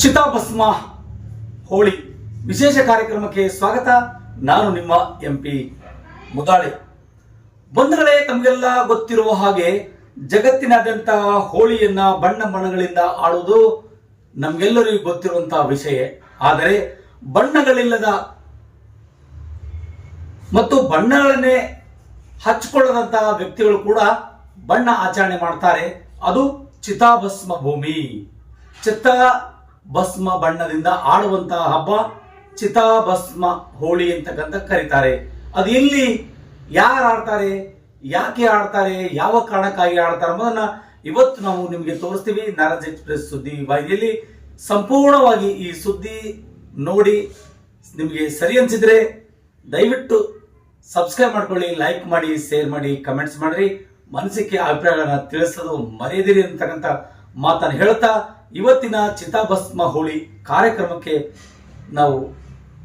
ಚಿತಾಭಸ್ಮ ಹೋಳಿ ವಿಶೇಷ ಕಾರ್ಯಕ್ರಮಕ್ಕೆ ಸ್ವಾಗತ. ನಾನು ನಿಮ್ಮ ಎಂಪಿ ಮುದಾಳೆ. ಬಂಧುಗಳೇ, ತಮಗೆಲ್ಲ ಗೊತ್ತಿರುವ ಹಾಗೆ ಜಗತ್ತಿನಾದ್ಯಂತ ಹೋಳಿಯನ್ನ ಬಣ್ಣ ಬಣ್ಣಗಳಿಂದ ಆಡುವುದು ನಮಗೆಲ್ಲರಿಗೂ ಗೊತ್ತಿರುವಂತಹ ವಿಷಯ. ಆದರೆ ಬಣ್ಣಗಳಿಲ್ಲದ ಮತ್ತು ಬಣ್ಣಗಳನ್ನೇ ಹಚ್ಚಿಕೊಳ್ಳದಂತಹ ವ್ಯಕ್ತಿಗಳು ಕೂಡ ಬಣ್ಣ ಆಚರಣೆ ಮಾಡ್ತಾರೆ. ಅದು ಚಿತಾಭಸ್ಮ ಭೂಮಿ. ಚಿತಾಭಸ್ಮ ಬಣ್ಣದಿಂದ ಆಡುವಂತಹ ಹಬ್ಬ ಚಿತಾಭಸ್ಮ ಹೋಳಿ ಅಂತಕ್ಕಂಥ ಕರೀತಾರೆ. ಅದು ಎಲ್ಲಿ, ಯಾರು ಆಡ್ತಾರೆ, ಯಾಕೆ ಆಡ್ತಾರೆ, ಯಾವ ಕಾರಣಕ್ಕಾಗಿ ಆಡ್ತಾರೆ ಅನ್ನೋದನ್ನ ಇವತ್ತು ನಾವು ನಿಮಗೆ ತೋರಿಸ್ತೀವಿ. ನಾರಾಜ್ ಎಕ್ಸ್ಪ್ರೆಸ್ ಸುದ್ದಿ ವಾಹಿನಿಯಲ್ಲಿ ಸಂಪೂರ್ಣವಾಗಿ ಈ ಸುದ್ದಿ ನೋಡಿ ನಿಮಗೆ ಸರಿ ಅನ್ಸಿದ್ರೆ ದಯವಿಟ್ಟು ಸಬ್ಸ್ಕ್ರೈಬ್ ಮಾಡ್ಕೊಳ್ಳಿ, ಲೈಕ್ ಮಾಡಿ, ಶೇರ್ ಮಾಡಿ, ಕಮೆಂಟ್ಸ್ ಮಾಡ್ರಿ. ಮನಸ್ಸಿಗೆ ಅಭಿಪ್ರಾಯಗಳನ್ನ ತಿಳಿಸೋದು ಮರೆಯದಿರಿ ಅಂತಕ್ಕಂಥ ಮಾತನ್ನು ಹೇಳ್ತಾ ಇವತ್ತಿನ ಚಿತಾಭಸ್ಮ ಹೋಳಿ ಕಾರ್ಯಕ್ರಮಕ್ಕೆ ನಾವು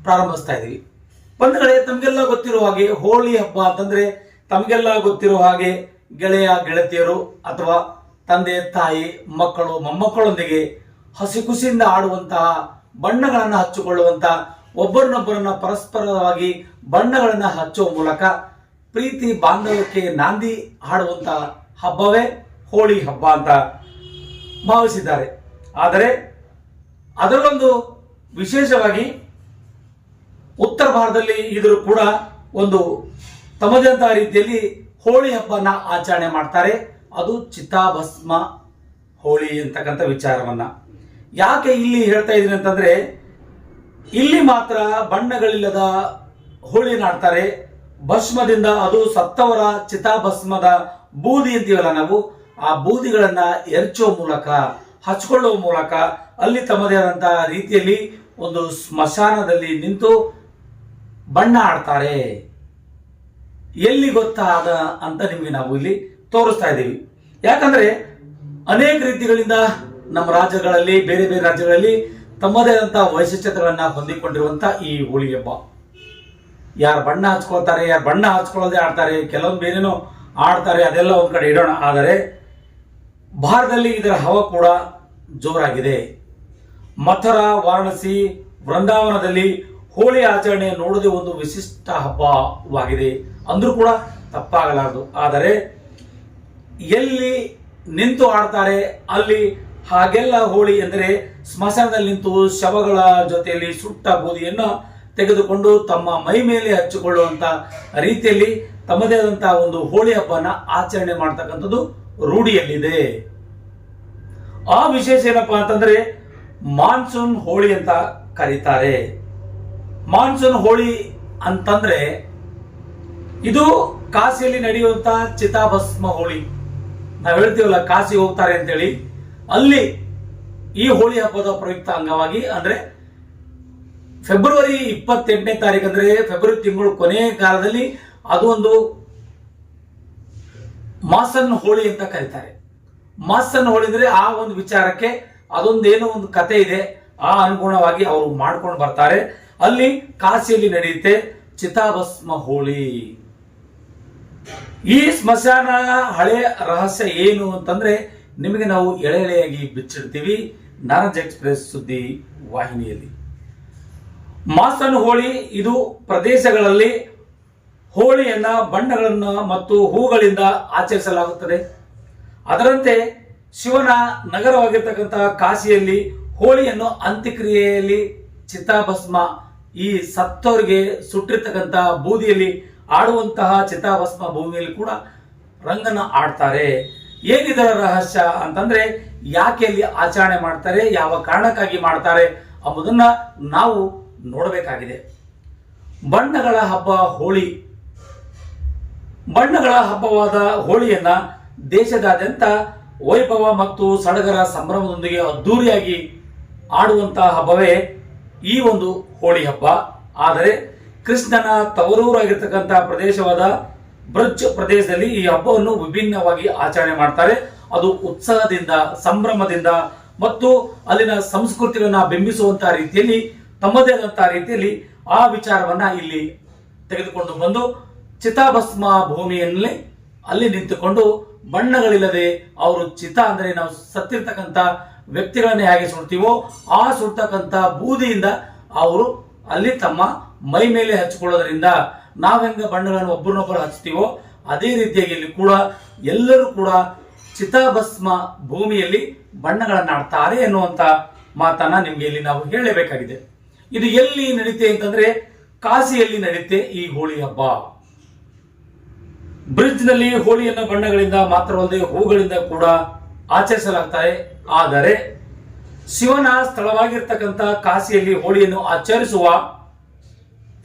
ಪ್ರಾರಂಭಿಸ್ತಾ ಇದ್ದೀವಿ. ಬಂಧುಗಳೇ, ತಮಗೆಲ್ಲ ಗೊತ್ತಿರುವ ಹಾಗೆ ಹೋಳಿ ಹಬ್ಬ ಅಂತಂದ್ರೆ ತಮಗೆಲ್ಲ ಗೊತ್ತಿರುವ ಹಾಗೆ ಗೆಳೆಯ ಗೆಳತಿಯರು ಅಥವಾ ತಂದೆ ತಾಯಿ ಮಕ್ಕಳು ಮೊಮ್ಮಕ್ಕಳೊಂದಿಗೆ ಹಸಿ ಖುಷಿಯಿಂದ ಆಡುವಂತಹ ಬಣ್ಣಗಳನ್ನು ಹಚ್ಚಿಕೊಳ್ಳುವಂತಹ ಒಬ್ಬರನ್ನೊಬ್ಬರನ್ನ ಪರಸ್ಪರವಾಗಿ ಬಣ್ಣಗಳನ್ನ ಹಚ್ಚುವ ಮೂಲಕ ಪ್ರೀತಿ ಬಾಂಧವ್ಯಕ್ಕೆ ನಾಂದಿ ಹಾಡುವಂತಹ ಹಬ್ಬವೇ ಹೋಳಿ ಹಬ್ಬ ಅಂತ ಭಾವಿಸಿದ್ದಾರೆ. ಆದರೆ ಅದರಲ್ಲೊಂದು ವಿಶೇಷವಾಗಿ ಉತ್ತರ ಭಾರತದಲ್ಲಿ ಇದ್ರು ಕೂಡ ಒಂದು ತಮ್ಮದಂತಹ ರೀತಿಯಲ್ಲಿ ಹೋಳಿ ಹಬ್ಬನ ಆಚರಣೆ ಮಾಡ್ತಾರೆ. ಅದು ಚಿತಾಭಸ್ಮ ಹೋಳಿ ಅಂತಕ್ಕಂಥ ವಿಚಾರವನ್ನ ಯಾಕೆ ಇಲ್ಲಿ ಹೇಳ್ತಾ ಇದ್ದೀನಿ ಅಂತಂದ್ರೆ, ಇಲ್ಲಿ ಮಾತ್ರ ಬಣ್ಣಗಳಿಲ್ಲದ ಹೋಳಿನ ಆಡ್ತಾರೆ. ಭಸ್ಮದಿಂದ, ಅದು ಸತ್ತವರ ಚಿತಾಭಸ್ಮದ ಬೂದಿ ಅಂತೀವಲ್ಲ ನಾವು, ಆ ಬೂದಿಗಳನ್ನ ಎರಚುವ ಮೂಲಕ, ಹಚ್ಕೊಳ್ಳುವ ಮೂಲಕ ಅಲ್ಲಿ ತಮ್ಮದೇ ಆದಂತಹ ರೀತಿಯಲ್ಲಿ ಒಂದು ಸ್ಮಶಾನದಲ್ಲಿ ನಿಂತು ಬಣ್ಣ ಆಡ್ತಾರೆ. ಎಲ್ಲಿ ಗೊತ್ತಾದ ಅಂತ ನಿಮಗೆ ನಾವು ಇಲ್ಲಿ ತೋರಿಸ್ತಾ ಇದ್ದೀವಿ. ಯಾಕಂದ್ರೆ ಅನೇಕ ರೀತಿಗಳಿಂದ ನಮ್ಮ ರಾಜ್ಯಗಳಲ್ಲಿ, ಬೇರೆ ಬೇರೆ ರಾಜ್ಯಗಳಲ್ಲಿ ತಮ್ಮದೇ ಆದಂತಹ ವೈಶಿಷ್ಟ್ಯತೆಗಳನ್ನ ಹೊಂದಿಕೊಂಡಿರುವಂತಹ ಈ ಹೋಳಿ ಹಬ್ಬ, ಯಾರು ಬಣ್ಣ ಹಚ್ಕೊಳ್ತಾರೆ, ಯಾರು ಬಣ್ಣ ಹಚ್ಕೊಳ್ಳೋದೇ ಆಡ್ತಾರೆ, ಕೆಲವೊಂದು ಬೇರೇನೋ ಆಡ್ತಾರೆ, ಅದೆಲ್ಲ ಒಂದ್ ಕಡೆ ಇಡೋಣ. ಆದರೆ ಭಾರತದಲ್ಲಿ ಇದರ ಹವ ಕೂಡ ಜೋರಾಗಿದೆ. ಮಥುರಾ, ವಾರಣಾಸಿ, ವೃಂದಾವನದಲ್ಲಿ ಹೋಳಿ ಆಚರಣೆ ನೋಡೋದೇ ಒಂದು ವಿಶಿಷ್ಟ ಹಬ್ಬವಾಗಿದೆ ಅಂದ್ರೂ ಕೂಡ ತಪ್ಪಾಗಲಾರದು. ಆದರೆ ಎಲ್ಲಿ ನಿಂತು ಆಡ್ತಾರೆ ಅಲ್ಲಿ ಹಾಗೆಲ್ಲ ಹೋಳಿ ಎಂದರೆ ಸ್ಮಶಾನದಲ್ಲಿ ನಿಂತು ಶವಗಳ ಜೊತೆಯಲ್ಲಿ ಸುಟ್ಟ ಬೂದಿಯನ್ನು ತೆಗೆದುಕೊಂಡು ತಮ್ಮ ಮೈ ಮೇಲೆ ಹಚ್ಚಿಕೊಳ್ಳುವಂತ ರೀತಿಯಲ್ಲಿ ತಮ್ಮದೇ ಆದಂತಹ ಒಂದು ಹೋಳಿ ಹಬ್ಬನ ಆಚರಣೆ ಮಾಡ್ತಕ್ಕಂಥದ್ದು ರೂಢಿಯಲ್ಲಿದೆ. ಆ ವಿಶೇಷ ಏನಪ್ಪಾ ಅಂತಂದ್ರೆ ಮಾನ್ಸೂನ್ ಹೋಳಿ ಅಂತ ಕರೀತಾರೆ. ಮಾನ್ಸೂನ್ ಹೋಳಿ ಅಂತಂದ್ರೆ ಇದು ಕಾಶಿಯಲ್ಲಿ ನಡೆಯುವಂತಹ ಚಿತಾಭಸ್ಮ ಹೋಳಿ. ನಾವು ಹೇಳ್ತೀವಲ್ಲ ಕಾಶಿ ಹೋಗ್ತಾರೆ ಅಂತೇಳಿ, ಅಲ್ಲಿ ಈ ಹೋಳಿ ಹಬ್ಬದ ಪ್ರಯುಕ್ತ ಅಂಗವಾಗಿ ಅಂದ್ರೆ ಫೆಬ್ರವರಿ 28ನೇ ತಾರೀಕು, ಅಂದ್ರೆ ಫೆಬ್ರವರಿ ತಿಂಗಳು ಕೊನೆಯ ಕಾಲದಲ್ಲಿ ಅದು ಒಂದು ಮಾಸನ್ ಹೋಳಿ ಅಂತ ಕರೀತಾರೆ. ಮಾಸನ್ ಹೋಳಿ ಅಂದ್ರೆ ಆ ಒಂದು ವಿಚಾರಕ್ಕೆ ಅದೊಂದೇನೋ ಒಂದು ಕತೆ ಇದೆ, ಆ ಅನುಗುಣವಾಗಿ ಅವರು ಮಾಡ್ಕೊಂಡು ಬರ್ತಾರೆ. ಅಲ್ಲಿ ಕಾಶಿಯಲ್ಲಿ ನಡೆಯುತ್ತೆ ಚಿತಾಭಸ್ಮ ಹೋಳಿ. ಈ ಸ್ಮಶಾನ ಹಳೆ ರಹಸ್ಯ ಏನು ಅಂತಂದ್ರೆ ನಿಮಗೆ ನಾವು ಎಳೆ ಎಳೆಯಾಗಿ ಬಿಚ್ಚಿಡ್ತೀವಿ ನಾರಾಜ್ ಎಕ್ಸ್ಪ್ರೆಸ್ ಸುದ್ದಿ ವಾಹಿನಿಯಲ್ಲಿ. ಮಾಸನ್ ಹೋಳಿ ಇದು ಪ್ರದೇಶಗಳಲ್ಲಿ ಹೋಳಿಯನ್ನ ಬಣ್ಣಗಳನ್ನ ಮತ್ತು ಹೂಗಳಿಂದ ಆಚರಿಸಲಾಗುತ್ತದೆ. ಅದರಂತೆ ಶಿವನ ನಗರವಾಗಿರ್ತಕ್ಕಂತಹ ಕಾಶಿಯಲ್ಲಿ ಹೋಳಿಯನ್ನು ಅಂತ್ಯಕ್ರಿಯೆಯಲ್ಲಿ ಚಿತಾಭಸ್ಮ, ಈ ಸತ್ತವರಿಗೆ ಸುಟ್ಟಿರ್ತಕ್ಕಂಥ ಬೂದಿಯಲ್ಲಿ ಆಡುವಂತಹ ಚಿತಾಭಸ್ಮ ಭೂಮಿಯಲ್ಲಿ ಕೂಡ ರಂಗನ ಆಡ್ತಾರೆ. ಏನಿದರ ರಹಸ್ಯ ಅಂತಂದ್ರೆ ಯಾಕೆ ಅಲ್ಲಿ ಆಚರಣೆ ಮಾಡ್ತಾರೆ, ಯಾವ ಕಾರಣಕ್ಕಾಗಿ ಮಾಡ್ತಾರೆ ಎಂಬುದನ್ನ ನಾವು ನೋಡಬೇಕಾಗಿದೆ. ಬಣ್ಣಗಳ ಹಬ್ಬ ಹೋಳಿ. ಬಣ್ಣಗಳ ಹಬ್ಬವಾದ ಹೋಳಿಯನ್ನ ದೇಶದಾದ್ಯಂತ ವೈಭವ ಮತ್ತು ಸಡಗರ ಸಂಭ್ರಮದೊಂದಿಗೆ ಅದ್ದೂರಿಯಾಗಿ ಆಡುವಂತಹ ಹಬ್ಬವೇ ಈ ಒಂದು ಹೋಳಿ ಹಬ್ಬ. ಆದರೆ ಕೃಷ್ಣನ ತವರೂರಾಗಿರ್ತಕ್ಕಂತಹ ಪ್ರದೇಶವಾದ ಬ್ರಜ್ ಪ್ರದೇಶದಲ್ಲಿ ಈ ಹಬ್ಬವನ್ನು ವಿಭಿನ್ನವಾಗಿ ಆಚರಣೆ ಮಾಡ್ತಾರೆ. ಅದು ಉತ್ಸಾಹದಿಂದ, ಸಂಭ್ರಮದಿಂದ ಮತ್ತು ಅಲ್ಲಿನ ಸಂಸ್ಕೃತಿಯನ್ನ ಬಿಂಬಿಸುವಂತಹ ರೀತಿಯಲ್ಲಿ, ತಮ್ಮದೇ ಆದಂತಹ ರೀತಿಯಲ್ಲಿ ಆ ವಿಚಾರವನ್ನ ಇಲ್ಲಿ ತೆಗೆದುಕೊಂಡು ಬಂದು ಚಿತಾಭಸ್ಮ ಭೂಮಿಯಲ್ಲಿ ಅಲ್ಲಿ ನಿಂತುಕೊಂಡು ಬಣ್ಣಗಳಿಲ್ಲದೆ ಅವರು ಚಿತ ಅಂದ್ರೆ ನಾವು ಸತ್ತಿರ್ತಕ್ಕಂಥ ವ್ಯಕ್ತಿಗಳನ್ನ ಹೇಗೆ ಸುಡ್ತೀವೋ ಆ ಸುಡ್ತಕ್ಕಂಥ ಬೂದಿಯಿಂದ ಅವರು ಅಲ್ಲಿ ತಮ್ಮ ಮೈ ಮೇಲೆ ಹಚ್ಕೊಳ್ಳೋದ್ರಿಂದ ನಾವು ಹೆಂಗ ಬಣ್ಣಗಳನ್ನು ಒಬ್ಬರನ್ನೊಬ್ಬರು ಹಚ್ತೀವೋ ಅದೇ ರೀತಿಯಾಗಿ ಇಲ್ಲಿ ಕೂಡ ಎಲ್ಲರೂ ಕೂಡ ಚಿತಾಭಸ್ಮ ಭೂಮಿಯಲ್ಲಿ ಬಣ್ಣಗಳನ್ನು ಆಡ್ತಾರೆ ಎನ್ನುವಂತ ಮಾತನ್ನ ನಿಮ್ಗೆ ಇಲ್ಲಿ ನಾವು ಹೇಳಬೇಕಾಗಿದೆ. ಇದು ಎಲ್ಲಿ ನಡೀತೆ ಅಂತಂದ್ರೆ ಕಾಶಿಯಲ್ಲಿ ನಡೀತೆ ಈ ಹೋಳಿ ಹಬ್ಬ. ಬ್ರಿಡ್ಜ್ ನಲ್ಲಿ ಹೋಳಿಯನ್ನು ಬಣ್ಣಗಳಿಂದ ಮಾತ್ರವಲ್ಲದೆ ಹೂಗಳಿಂದ ಕೂಡ ಆಚರಿಸಲಾಗ್ತಾರೆ. ಆದರೆ ಶಿವನ ಸ್ಥಳವಾಗಿರ್ತಕ್ಕಂಥ ಕಾಶಿಯಲ್ಲಿ ಹೋಳಿಯನ್ನು ಆಚರಿಸುವ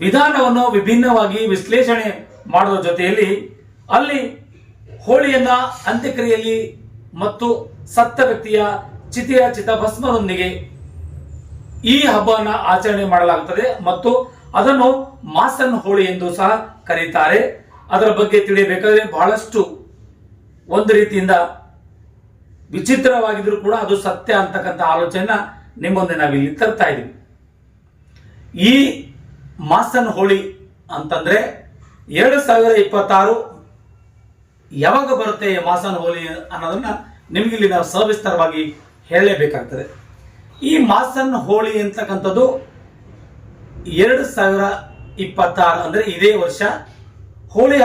ವಿಧಾನವನ್ನು ವಿಭಿನ್ನವಾಗಿ ವಿಶ್ಲೇಷಣೆ ಮಾಡುವ ಜೊತೆಯಲ್ಲಿ ಅಲ್ಲಿ ಹೋಳಿಯನ್ನ ಅಂತ್ಯಕ್ರಿಯೆಯಲ್ಲಿ ಮತ್ತು ಸತ್ತ ವ್ಯಕ್ತಿಯ ಚಿತಾಭಸ್ಮದೊಂದಿಗೆ ಈ ಹಬ್ಬವನ್ನ ಆಚರಣೆ ಮಾಡಲಾಗುತ್ತದೆ ಮತ್ತು ಅದನ್ನು ಮಾಸನ್ ಹೋಳಿ ಎಂದು ಸಹ ಕರೀತಾರೆ. ಅದರ ಬಗ್ಗೆ ತಿಳಿಯಬೇಕಾದ್ರೆ ಬಹಳಷ್ಟು ಒಂದು ರೀತಿಯಿಂದ ವಿಚಿತ್ರವಾಗಿದ್ರು ಕೂಡ ಅದು ಸತ್ಯ ಅಂತಕ್ಕಂಥ ಆಲೋಚನೆ ನಿಮ್ಮ ಮುಂದೆ ನಾವಿಲ್ಲಿ ತರ್ತಾ ಇದೀವಿ. ಈ ಮಾಸನ್ ಹೋಳಿ ಅಂತಂದ್ರೆ 2026 ಯಾವಾಗ ಬರುತ್ತೆ ಮಾಸನ್ ಹೋಳಿ ಅನ್ನೋದನ್ನ ನಿಮ್ಗೆ ಇಲ್ಲಿ ನಾವು ಸವಿಸ್ತರವಾಗಿ ಹೇಳಲೇಬೇಕಾಗ್ತದೆ. ಈ ಮಾಸನ್ ಹೋಳಿ ಅಂತಕ್ಕಂಥದ್ದು 2026 ಅಂದ್ರೆ ಇದೇ ವರ್ಷ ಹೋಳಿ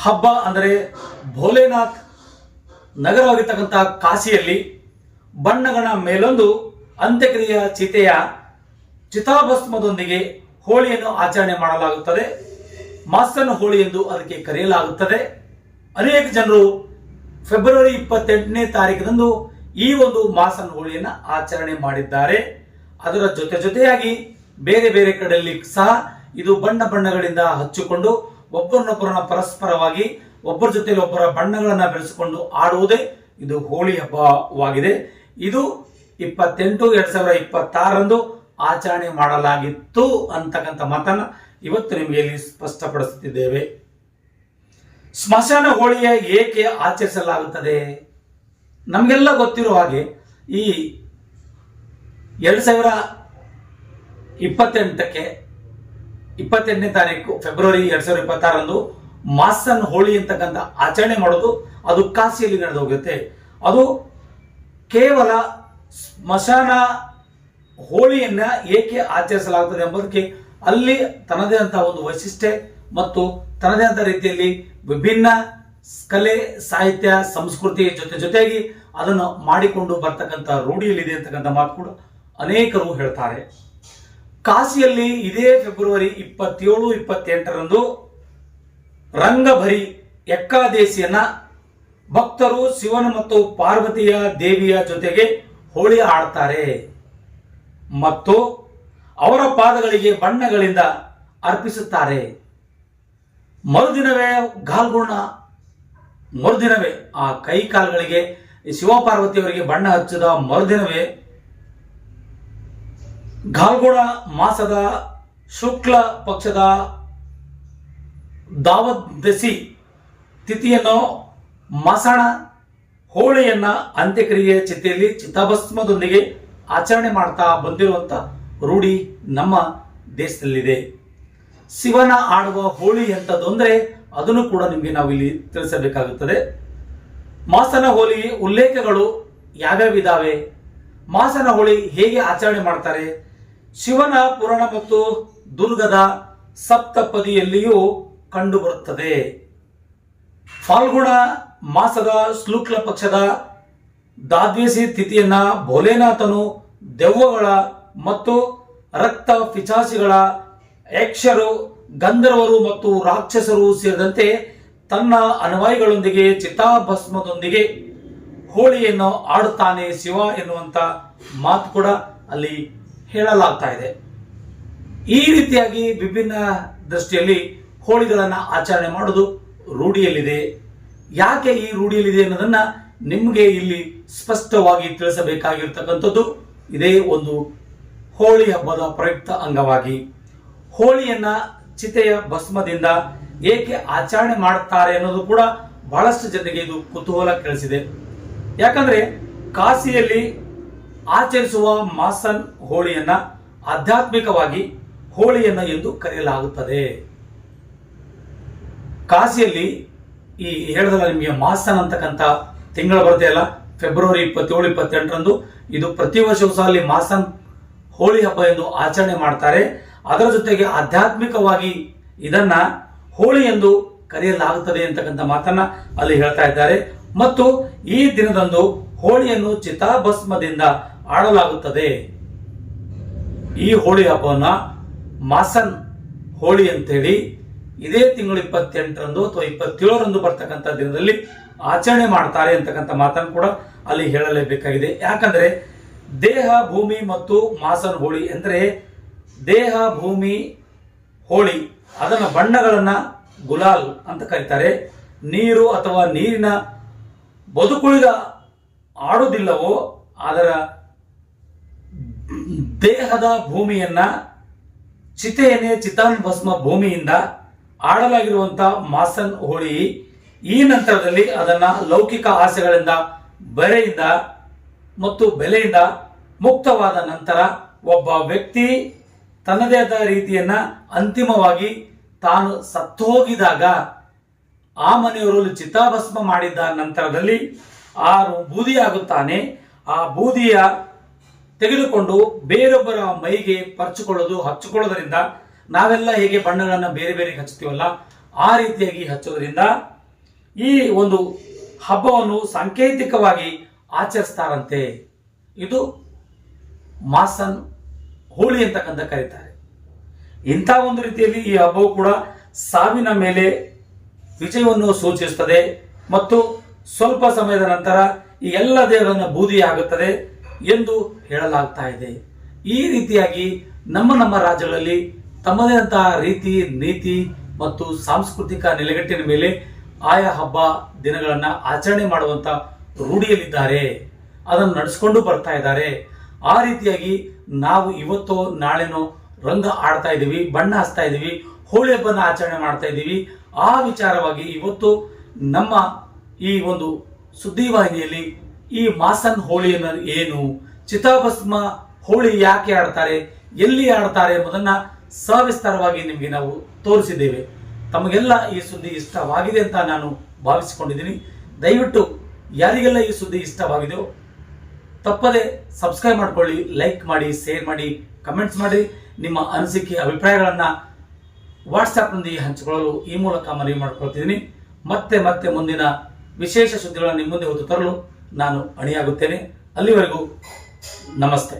ಹಬ್ಬ ಅಂದರೆ ಭೋಲೆನಾಥ್ ನಗರವಾಗಿರ್ತಕ್ಕಂಥ ಕಾಶಿಯಲ್ಲಿ ಬಣ್ಣಗಳ ಮೇಲೊಂದು ಅಂತ್ಯಕ್ರಿಯೆಯ ಚಿತಾಭಸ್ಮದೊಂದಿಗೆ ಹೋಳಿಯನ್ನು ಆಚರಣೆ ಮಾಡಲಾಗುತ್ತದೆ. ಮಾಸನ್ ಹೋಳಿ ಎಂದು ಅದಕ್ಕೆ ಕರೆಯಲಾಗುತ್ತದೆ. ಅನೇಕ ಜನರು ಫೆಬ್ರವರಿ 28ನೇ ತಾರೀಕಿನಂದು ಈ ಒಂದು ಮಾಸನ್ ಹೋಳಿಯನ್ನು ಆಚರಣೆ ಮಾಡಿದ್ದಾರೆ. ಅದರ ಜೊತೆಯಾಗಿ ಬೇರೆ ಬೇರೆ ಕಡೆಯಲ್ಲಿ ಸಹ ಇದು ಬಣ್ಣಗಳಿಂದ ಹಚ್ಚಿಕೊಂಡು ಒಬ್ಬರನ್ನೊಬ್ಬರನ್ನ ಪರಸ್ಪರವಾಗಿ ಒಬ್ಬರ ಜೊತೆಯಲ್ಲಿ ಒಬ್ಬರ ಬಣ್ಣಗಳನ್ನ ಬೆಳೆಸಿಕೊಂಡು ಆಡುವುದೇ ಇದು ಹೋಳಿ ಹಬ್ಬವಾಗಿದೆ. ಇದು 28/2026 ಆಚರಣೆ ಮಾಡಲಾಗಿತ್ತು ಅಂತಕ್ಕಂಥ ಮಾತನ್ನ ಇವತ್ತು ನಿಮಗೆ ಇಲ್ಲಿ ಸ್ಪಷ್ಟಪಡಿಸುತ್ತಿದ್ದೇವೆ. ಸ್ಮಶಾನ ಹೋಳಿಯ ಏಕೆ ಆಚರಿಸಲಾಗುತ್ತದೆ? ನಮಗೆಲ್ಲ ಗೊತ್ತಿರುವ ಹಾಗೆ ಈ 2028ನೇ ತಾರೀಕು ಫೆಬ್ರವರಿ 2026 ಮಾಸನ್ ಹೋಳಿ ಅಂತಕ್ಕಂಥ ಆಚರಣೆ ಮಾಡೋದು ಅದು ಕಾಶಿಯಲ್ಲಿ ನಡೆದು ಹೋಗುತ್ತೆ. ಅದು ಕೇವಲ ಸ್ಮಶಾನ ಹೋಳಿಯನ್ನ ಏಕೆ ಆಚರಿಸಲಾಗುತ್ತದೆ ಎಂಬುದಕ್ಕೆ ಅಲ್ಲಿ ತನ್ನದೇ ಅಂತ ಒಂದು ವೈಶಿಷ್ಟ್ಯ ಮತ್ತು ತನ್ನದೇ ಅಂತ ರೀತಿಯಲ್ಲಿ ವಿಭಿನ್ನ ಕಲೆ ಸಾಹಿತ್ಯ ಸಂಸ್ಕೃತಿ ಜೊತೆಯಾಗಿ ಅದನ್ನು ಮಾಡಿಕೊಂಡು ಬರ್ತಕ್ಕಂಥ ರೂಢಿಯಲ್ಲಿದೆ ಅಂತಕ್ಕಂಥ ಮಾತು ಕೂಡ ಅನೇಕರು ಹೇಳ್ತಾರೆ. ಕಾಶಿಯಲ್ಲಿ ಇದೇ ಫೆಬ್ರವರಿ 27-28 ರಂಗಭರಿ ಏಕಾದಶಿಯನ್ನ ಭಕ್ತರು ಶಿವನ ಮತ್ತು ಪಾರ್ವತಿಯ ದೇವಿಯ ಜೊತೆಗೆ ಹೋಳಿ ಆಡ್ತಾರೆ ಮತ್ತು ಅವರ ಪಾದಗಳಿಗೆ ಬಣ್ಣಗಳಿಂದ ಅರ್ಪಿಸುತ್ತಾರೆ. ಮರುದಿನವೇ ಆ ಕೈ ಕಾಲುಗಳಿಗೆ ಶಿವಪಾರ್ವತಿಯವರಿಗೆ ಬಣ್ಣ ಹಚ್ಚಿದ ಮರುದಿನವೇ ಗಾಲ್ಗುಣ ಮಾಸದ ಶುಕ್ಲ ಪಕ್ಷದ ದ್ವಾದಶಿ ತಿಥಿಯನ್ನು ಮಾಸಣ ಹೋಳಿಯನ್ನ ಅಂತ್ಯಕ್ರಿಯೆ ಚಿತೆಯಲ್ಲಿ ಚಿತಾಭಸ್ಮದೊಂದಿಗೆ ಆಚರಣೆ ಮಾಡ್ತಾ ಬಂದಿರುವಂತ ರೂಢಿ ನಮ್ಮ ದೇಶದಲ್ಲಿದೆ. ಶಿವನ ಆಡುವ ಹೋಳಿ ಎಂತದ್ದು ಅಂದ್ರೆ ಅದನ್ನು ಕೂಡ ನಿಮಗೆ ನಾವಿಲ್ಲಿ ತಿಳಿಸಬೇಕಾಗುತ್ತದೆ. ಮಾಸನ ಹೋಳಿ ಉಲ್ಲೇಖಗಳು ಯಾವ್ಯಾವಿದಾವೆ, ಮಾಸನ ಹೋಳಿ ಹೇಗೆ ಆಚರಣೆ ಮಾಡ್ತಾರೆ, ಶಿವನ ಪುರಾಣ ಮತ್ತು ದುರ್ಗದ ಸಪ್ತಪದಿಯಲ್ಲಿಯೂ ಕಂಡುಬರುತ್ತದೆ. ಫಾಲ್ಗುಣ ಮಾಸದ ಶುಕ್ಲ ಪಕ್ಷದ ದ್ವಾದಶಿ ತಿಥಿಯನ್ನ ಭೋಲೆನಾಥನು ದೆವ್ವಗಳ ಮತ್ತು ರಕ್ತ ಪಿಚಾಚಿಗಳ ಯಕ್ಷರು ಗಂಧರ್ವರು ಮತ್ತು ರಾಕ್ಷಸರು ಸೇರಿದಂತೆ ತನ್ನ ಅನುಯಾಯಿಗಳೊಂದಿಗೆ ಚಿತಾಭಸ್ಮದೊಂದಿಗೆ ಹೋಳಿಯನ್ನು ಆಡುತ್ತಾನೆ ಶಿವ ಎನ್ನುವಂತ ಮಾತು ಕೂಡ ಅಲ್ಲಿ ಹೇಳಲಾಗ್ತಾ ಇದೆ. ಈ ರೀತಿಯಾಗಿ ವಿಭಿನ್ನ ದೃಷ್ಟಿಯಲ್ಲಿ ಹೋಳಿಗಳನ್ನ ಆಚರಣೆ ಮಾಡೋದು ರೂಢಿಯಲ್ಲಿದೆ. ಯಾಕೆ ಈ ರೂಢಿಯಲ್ಲಿದೆ ಅನ್ನೋದನ್ನ ನಿಮಗೆ ಇಲ್ಲಿ ಸ್ಪಷ್ಟವಾಗಿ ತಿಳಿಸಬೇಕಾಗಿರ್ತಕ್ಕಂಥದ್ದು ಇದೇ ಒಂದು ಹೋಳಿ ಹಬ್ಬದ ಪ್ರಯುಕ್ತ ಅಂಗವಾಗಿ. ಹೋಳಿಯನ್ನ ಚಿತೆಯ ಭಸ್ಮದಿಂದ ಏಕೆ ಆಚರಣೆ ಮಾಡುತ್ತಾರೆ ಅನ್ನೋದು ಕೂಡ ಬಹಳಷ್ಟು ಜನರಿಗೆ ಇದು ಕುತೂಹಲ ಕೇಳಿಸಿದೆ. ಯಾಕಂದ್ರೆ ಕಾಶಿಯಲ್ಲಿ ಆಚರಿಸುವ ಮಾಸನ್ ಹೋಳಿಯನ್ನ ಆಧ್ಯಾತ್ಮಿಕವಾಗಿ ಹೋಳಿಯನ್ನ ಎಂದು ಕರೆಯಲಾಗುತ್ತದೆ. ಕಾಶಿಯಲ್ಲಿ ಈ ಹೇಳಿದಲ್ಲ ನಿಮಗೆ ಮಾಸನ್ ಅಂತಕ್ಕಂಥ ತಿಂಗಳು ಬರುತ್ತೆ ಅಲ್ಲ, ಫೆಬ್ರವರಿ 27, 28ರಂದು ಇದು ಪ್ರತಿ ವರ್ಷವೂ ಸಹ ಅಲ್ಲಿ ಮಾಸನ್ ಹೋಳಿ ಹಬ್ಬ ಎಂದು ಆಚರಣೆ ಮಾಡ್ತಾರೆ. ಅದರ ಜೊತೆಗೆ ಆಧ್ಯಾತ್ಮಿಕವಾಗಿ ಇದನ್ನ ಹೋಳಿ ಎಂದು ಕರೆಯಲಾಗುತ್ತದೆ ಅಂತಕ್ಕಂಥ ಮಾತನ್ನ ಅಲ್ಲಿ ಹೇಳ್ತಾ ಇದ್ದಾರೆ. ಮತ್ತು ಈ ದಿನದಂದು ಹೋಳಿಯನ್ನು ಚಿತಾಭಸ್ಮದಿಂದ ಆಡಲಾಗುತ್ತದೆ. ಈ ಹೋಳಿ ಹಬ್ಬವನ್ನ ಮಾಸನ್ ಹೋಳಿ ಅಂತೇಳಿ ಇದೇ ತಿಂಗಳು 28ರಂದು ಅಥವಾ 27ರಂದು ಬರ್ತಕ್ಕಂಥ ದಿನದಲ್ಲಿ ಆಚರಣೆ ಮಾಡ್ತಾರೆ ಅಂತಕ್ಕಂಥ ಮಾತನ್ನು ಕೂಡ ಅಲ್ಲಿ ಹೇಳಲೇಬೇಕಾಗಿದೆ. ಯಾಕಂದ್ರೆ ದೇಹ ಭೂಮಿ ಮತ್ತು ಮಾಸನ್ ಹೋಳಿ ಅಂದ್ರೆ ದೇಹ ಭೂಮಿ ಹೋಳಿ, ಅದನ್ನ ಬಣ್ಣಗಳನ್ನ ಗುಲಾಲ್ ಅಂತ ಕರೀತಾರೆ. ನೀರು ಅಥವಾ ನೀರಿನ ಬದುಕುಳಿದ ಆಡುವುದಿಲ್ಲವೋ ಅದರ ದೇಹದ ಭೂಮಿಯನ್ನ ಚಿತೆಯನ್ನೇ ಚಿತಾಭಸ್ಮ ಭೂಮಿಯಿಂದ ಆಡಲಾಗಿರುವಂತಹ ಮಾಸನ್ ಹೋಳಿ. ಈ ನಂತರದಲ್ಲಿ ಅದನ್ನ ಲೌಕಿಕ ಆಸೆಗಳಿಂದ ಬರೆಯಿಂದ ಮತ್ತು ಬೆಲೆಯಿಂದ ಮುಕ್ತವಾದ ನಂತರ ಒಬ್ಬ ವ್ಯಕ್ತಿ ತನ್ನದೇ ಆದ ರೀತಿಯನ್ನ ಅಂತಿಮವಾಗಿ ತಾನು ಸತ್ತೋಗಿದಾಗ ಆ ಮನೆಯವರಲ್ಲಿ ಚಿತಾಭಸ್ಮ ಮಾಡಿದ್ದ ನಂತರದಲ್ಲಿ ಆ ಬೂದಿಯಾಗುತ್ತಾನೆ. ಆ ಬೂದಿಯ ತೆಗೆದುಕೊಂಡು ಬೇರೊಬ್ಬರ ಮೈಗೆ ಹಚ್ಚಿಕೊಳ್ಳೋದ್ರಿಂದ ನಾವೆಲ್ಲ ಹೇಗೆ ಬಣ್ಣಗಳನ್ನ ಬೇರೆ ಬೇರೆ ಹಚ್ಚುತ್ತೀವಲ್ಲ ಆ ರೀತಿಯಾಗಿ ಹಚ್ಚೋದ್ರಿಂದ ಈ ಒಂದು ಹಬ್ಬವನ್ನು ಸಾಂಕೇತಿಕವಾಗಿ ಆಚರಿಸ್ತಾರಂತೆ. ಇದು ಮಾಸನ್ ಹೋಳಿ ಅಂತಕ್ಕಂಥ ಕರೀತಾರೆ. ಇಂಥ ಒಂದು ರೀತಿಯಲ್ಲಿ ಈ ಹಬ್ಬವು ಕೂಡ ಸಾವಿನ ಮೇಲೆ ವಿಜಯವನ್ನು ಸೂಚಿಸುತ್ತದೆ ಮತ್ತು ಸ್ವಲ್ಪ ಸಮಯದ ನಂತರ ಈ ಎಲ್ಲ ದೇವರನ್ನ ಬೂದಿ ಆಗುತ್ತದೆ ಎಂದು ಹೇಳಲಾಗ್ತಾ ಇದೆ. ಈ ರೀತಿಯಾಗಿ ನಮ್ಮ ರಾಜ್ಯಗಳಲ್ಲಿ ತಮ್ಮದೇ ಅಂತಹ ರೀತಿ ನೀತಿ ಮತ್ತು ಸಾಂಸ್ಕೃತಿಕ ನೆಲೆಗಟ್ಟಿನ ಮೇಲೆ ಆಯಾ ಹಬ್ಬ ದಿನಗಳನ್ನ ಆಚರಣೆ ಮಾಡುವಂತ ರೂಢಿಯಲ್ಲಿದ್ದಾರೆ, ಅದನ್ನು ನಡೆಸ್ಕೊಂಡು ಬರ್ತಾ ಇದ್ದಾರೆ. ಆ ರೀತಿಯಾಗಿ ನಾವು ಇವತ್ತು ನಾಳೆನೋ ರಂಗ ಆಡ್ತಾ ಇದ್ದೀವಿ, ಬಣ್ಣ ಹಚ್ತಾ ಇದ್ದೀವಿ, ಹೋಳಿ ಹಬ್ಬನ ಆಚರಣೆ ಮಾಡ್ತಾ ಇದ್ದೀವಿ. ಆ ವಿಚಾರವಾಗಿ ಇವತ್ತು ನಮ್ಮ ಈ ಒಂದು ಸುದ್ದಿವಾಹಿನಿಯಲ್ಲಿ ಈ ಮಾಸನ್ ಹೋಳಿಯನ್ನು ಏನು, ಚಿತಾಭಸ್ಮ ಹೋಳಿ ಯಾಕೆ ಆಡ್ತಾರೆ, ಎಲ್ಲಿ ಆಡ್ತಾರೆ ಎಂಬುದನ್ನ ಸವಿಸ್ತಾರವಾಗಿ ನಿಮಗೆ ನಾವು ತೋರಿಸಿದ್ದೇವೆ. ತಮಗೆಲ್ಲ ಈ ಸುದ್ದಿ ಇಷ್ಟವಾಗಿದೆ ಅಂತ ನಾನು ಭಾವಿಸಿಕೊಂಡಿದ್ದೀನಿ. ದಯವಿಟ್ಟು ಯಾರಿಗೆಲ್ಲ ಈ ಸುದ್ದಿ ಇಷ್ಟವಾಗಿದೆಯೋ ತಪ್ಪದೆ ಸಬ್ಸ್ಕ್ರೈಬ್ ಮಾಡ್ಕೊಳ್ಳಿ, ಲೈಕ್ ಮಾಡಿ, ಶೇರ್ ಮಾಡಿ, ಕಮೆಂಟ್ಸ್ ಮಾಡಿ. ನಿಮ್ಮ ಅನಿಸಿಕೆ ಅಭಿಪ್ರಾಯಗಳನ್ನ ವಾಟ್ಸ್ಆ್ಯಪ್ನೊಂದಿಗೆ ಹಂಚಿಕೊಳ್ಳಲು ಈ ಮೂಲಕ ಮನವಿ ಮಾಡಿಕೊಳ್ತಿದ್ದೀನಿ. ಮತ್ತೆ ಮುಂದಿನ ವಿಶೇಷ ಸುದ್ದಿಗಳನ್ನು ನಿಮ್ಮ ಮುಂದೆ ಹೊತ್ತು ತರಲು ನಾನು ಅಣಿಯಾಗುತ್ತೇನೆ. ಅಲ್ಲಿವರೆಗೂ ನಮಸ್ತೆ.